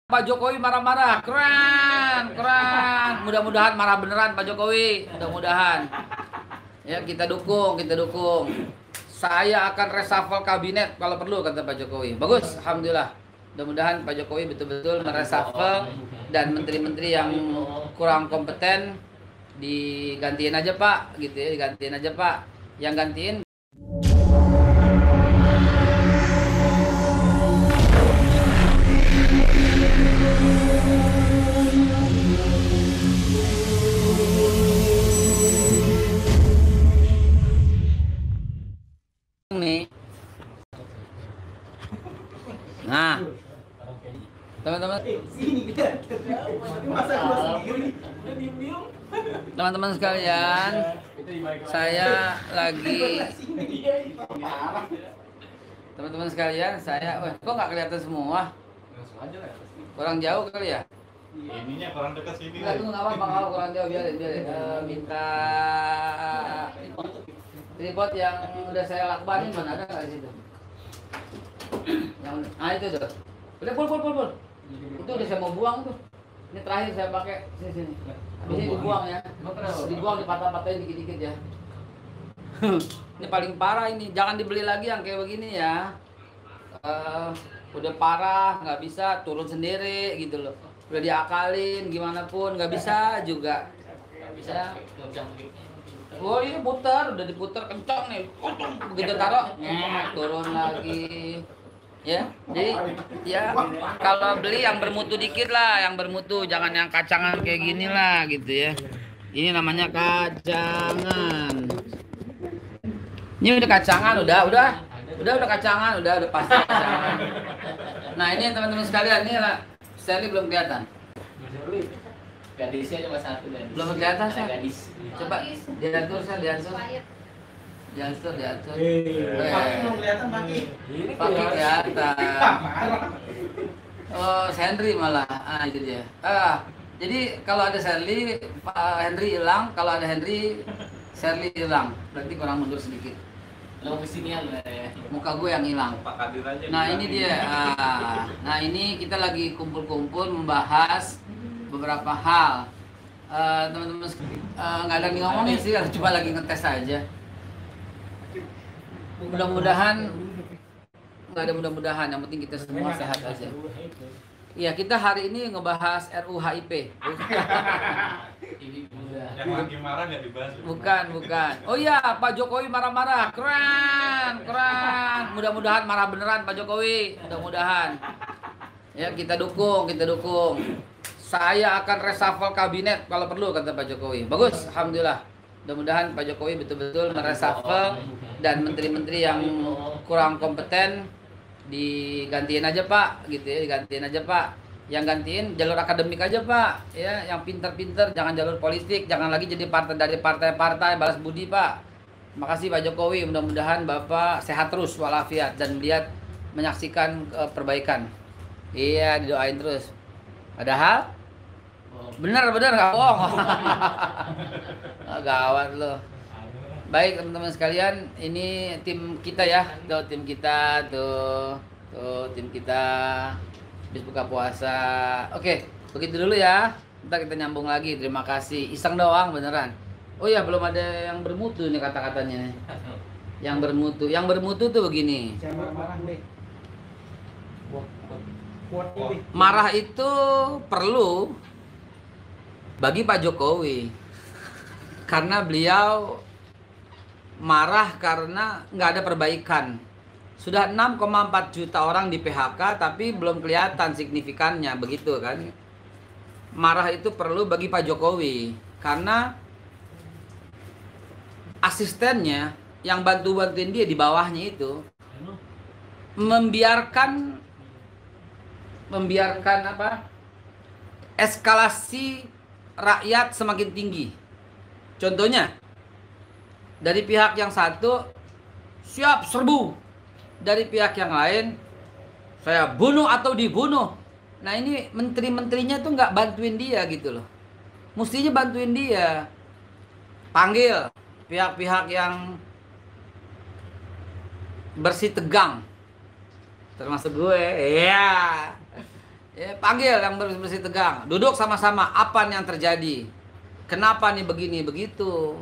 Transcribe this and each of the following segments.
Pak Jokowi marah-marah, keren, keren. Mudah-mudahan marah beneran Pak Jokowi, mudah-mudahan. Ya kita dukung, kita dukung. Saya akan reshuffle kabinet kalau perlu kata Pak Jokowi. Bagus, alhamdulillah. Mudah-mudahan Pak Jokowi betul-betul mereshuffle dan menteri-menteri yang kurang kompeten digantiin aja Pak, gitu ya, digantiin aja Pak. Yang gantiin nih. Nah, teman-teman, teman-teman sekalian, saya lagi, teman-teman sekalian, kok nggak kelihatan semua? Kurang jauh kali ya? Ininya kurang dekat sini. Nggak, tunggu, nggak apa-apa, kalau kurang jauh biarin. Minta tripod yang udah saya lakbanin, mana ada nggak di situ? Yang, itu tuh. Udah, pul. Itu udah saya mau buang tuh. Ini terakhir saya pakai sini. Habis ini dibuang ya. Dibuang, dipatah-patahin dikit-dikit ya. Ini paling parah ini. Jangan dibeli lagi yang kayak begini ya. Udah parah, nggak bisa turun sendiri gitu loh. Udah diakalin gimana pun nggak bisa juga. Nggak bisa. Oh ini putar, udah diputar kencang nih. Begitu taruh, turun lagi. Ya, jadi ya kalau beli yang bermutu dikit lah, yang bermutu, jangan yang kacangan kayak gini lah gitu ya. Ini namanya kacangan. Ini udah kacangan, udah kacangan, udah pasti kacangan. Nah ini teman-teman sekalian, ini lah, Stanley belum kelihatan. Gadisnya cuma satu dan Belum kelihatan sih. gadis. Coba diatur. Diatur. Belum kelihatan Paki. Pakai kelihatan. Oh, Henry malah. Itu dia. Jadi kalau ada Sherly, Pak Henry hilang. Kalau ada Henry, Sherly hilang. Berarti kurang mundur sedikit. Lo kesinian lah ya. Muka gue yang hilang. Pak Kadir aja. Nah ini dia. Nah ini kita lagi kumpul-kumpul membahas beberapa hal. Teman-teman nggak ada yang ngomongin sih, cuma lagi ngetes aja. Mudah-mudahan nggak ada mudah-mudahan, yang penting kita semua sehat aja. Iya, kita hari ini ngebahas RUU HIP. Yang lagi marah nggak dibahas. Bukan. Oh iya, Pak Jokowi marah-marah, keren. Mudah-mudahan marah beneran Pak Jokowi, mudah-mudahan. Ya kita dukung. Saya akan reshuffle kabinet kalau perlu kata Pak Jokowi. Bagus, alhamdulillah. Mudah-mudahan Pak Jokowi betul-betul mereshuffle dan menteri-menteri yang kurang kompeten digantiin aja Pak, gitu ya, digantiin aja Pak. Yang gantiin jalur akademik aja Pak, ya, yang pinter-pinter, jangan jalur politik, jangan lagi jadi partai-partai balas budi Pak. Makasih Pak Jokowi, mudah-mudahan Bapak sehat terus walafiat dan lihat menyaksikan perbaikan. Iya, didoain terus. Padahal bener nggak bohong. Gawat loh. Baik teman-teman sekalian, ini tim kita ya, tim kita habis buka puasa. Oke, begitu dulu ya. Ntar kita nyambung lagi. Terima kasih. Iseng doang beneran. Oh ya, belum ada yang bermutu nih kata-katanya. Yang bermutu tuh begini. Marah itu perlu bagi Pak Jokowi, karena beliau marah karena nggak ada perbaikan. Sudah 6,4 juta orang di PHK tapi belum kelihatan signifikannya, begitu kan. Marah itu perlu bagi Pak Jokowi karena asistennya yang bantuin dia di bawahnya itu membiarkan eskalasi rakyat semakin tinggi. Contohnya, dari pihak yang satu siap serbu, dari pihak yang lain saya bunuh atau dibunuh. Nah ini menteri-menterinya tuh nggak bantuin dia gitu loh. Mestinya bantuin dia. Panggil pihak-pihak yang bersih tegang, termasuk gue. Iya. Ya, panggil yang bersih tegang, duduk sama-sama, apa yang terjadi, kenapa nih begini begitu.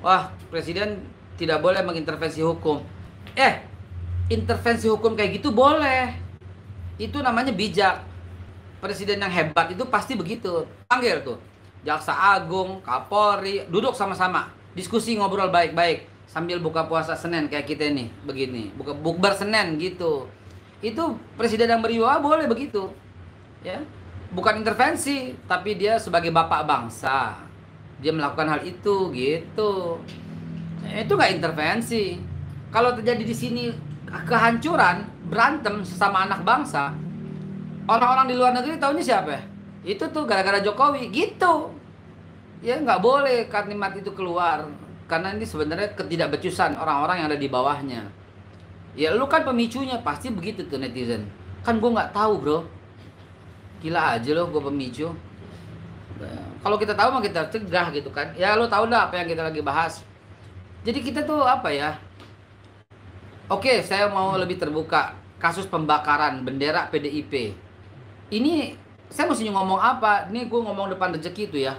Wah, presiden tidak boleh mengintervensi hukum. Intervensi hukum kayak gitu boleh, itu namanya bijak. Presiden yang hebat itu pasti begitu. Panggil tuh jaksa agung, kapolri, duduk sama-sama, diskusi, ngobrol baik-baik sambil buka puasa Senin kayak kita nih begini, buka bukber Senin gitu. Itu presiden yang berwibawa boleh begitu. Ya, bukan intervensi, tapi dia sebagai bapak bangsa, dia melakukan hal itu gitu. Itu nggak intervensi. Kalau terjadi di sini kehancuran, berantem sesama anak bangsa, orang-orang di luar negeri tahunya siapa ya? Itu tuh gara-gara Jokowi gitu. Ya nggak boleh kalimat itu keluar, karena ini sebenarnya ketidakbecusan orang-orang yang ada di bawahnya. Ya lu kan pemicunya, pasti begitu tuh netizen. Kan gue nggak tahu bro. Gila aja loh gue pemicu. Kalau kita tahu mah kita cegah gitu kan. Ya lo tau lah apa yang kita lagi bahas. Jadi kita tuh apa ya? Oke, saya mau lebih terbuka. Kasus pembakaran bendera PDIP. Ini saya mesti ngomong apa? Ini gue ngomong depan rezeki tuh ya.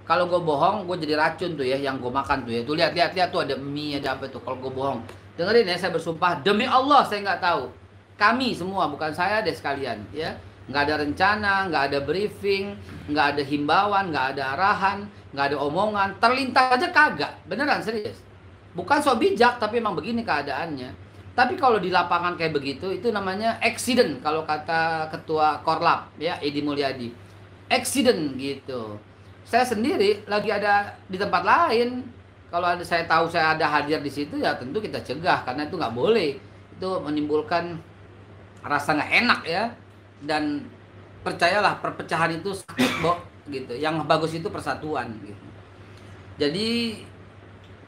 Kalau gue bohong, gue jadi racun tuh ya yang gue makan tuh ya. Tuh lihat tuh ada mie, ada apa tuh. Kalau gue bohong, dengerin ya, saya bersumpah demi Allah saya nggak tahu. Kami semua, bukan saya deh sekalian ya. Nggak ada rencana, nggak ada briefing, nggak ada himbauan, nggak ada arahan, nggak ada omongan, terlintas aja kagak, beneran serius. Bukan so bijak, tapi emang begini keadaannya. Tapi kalau di lapangan kayak begitu, itu namanya accident kalau kata ketua Korlap ya, Edi Mulyadi. Accident gitu. Saya sendiri lagi ada di tempat lain. Kalau ada, saya tahu saya ada hadir di situ ya tentu kita cegah karena itu nggak boleh. Itu menimbulkan rasa nggak enak ya. Dan percayalah perpecahan itu sakit gitu. Yang bagus itu persatuan gitu. Jadi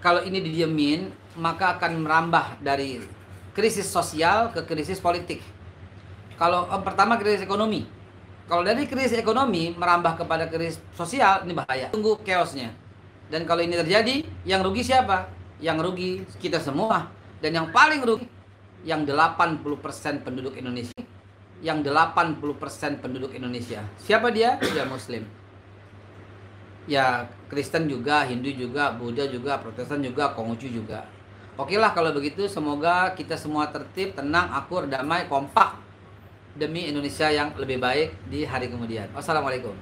kalau ini didiemin maka akan merambah dari krisis sosial ke krisis politik. Kalau pertama krisis ekonomi. Kalau dari krisis ekonomi merambah kepada krisis sosial, ini bahaya. Tunggu chaosnya. Dan kalau ini terjadi, yang rugi siapa? Yang rugi kita semua. Dan yang paling rugi yang 80% penduduk Indonesia. Yang 80% penduduk Indonesia. Siapa dia? Dia Muslim. Ya Kristen juga, Hindu juga, Buddha juga, Protestan juga, Konghucu juga. Oke lah kalau begitu, semoga kita semua tertib, tenang, akur, damai, kompak demi Indonesia yang lebih baik di hari kemudian. Wassalamualaikum.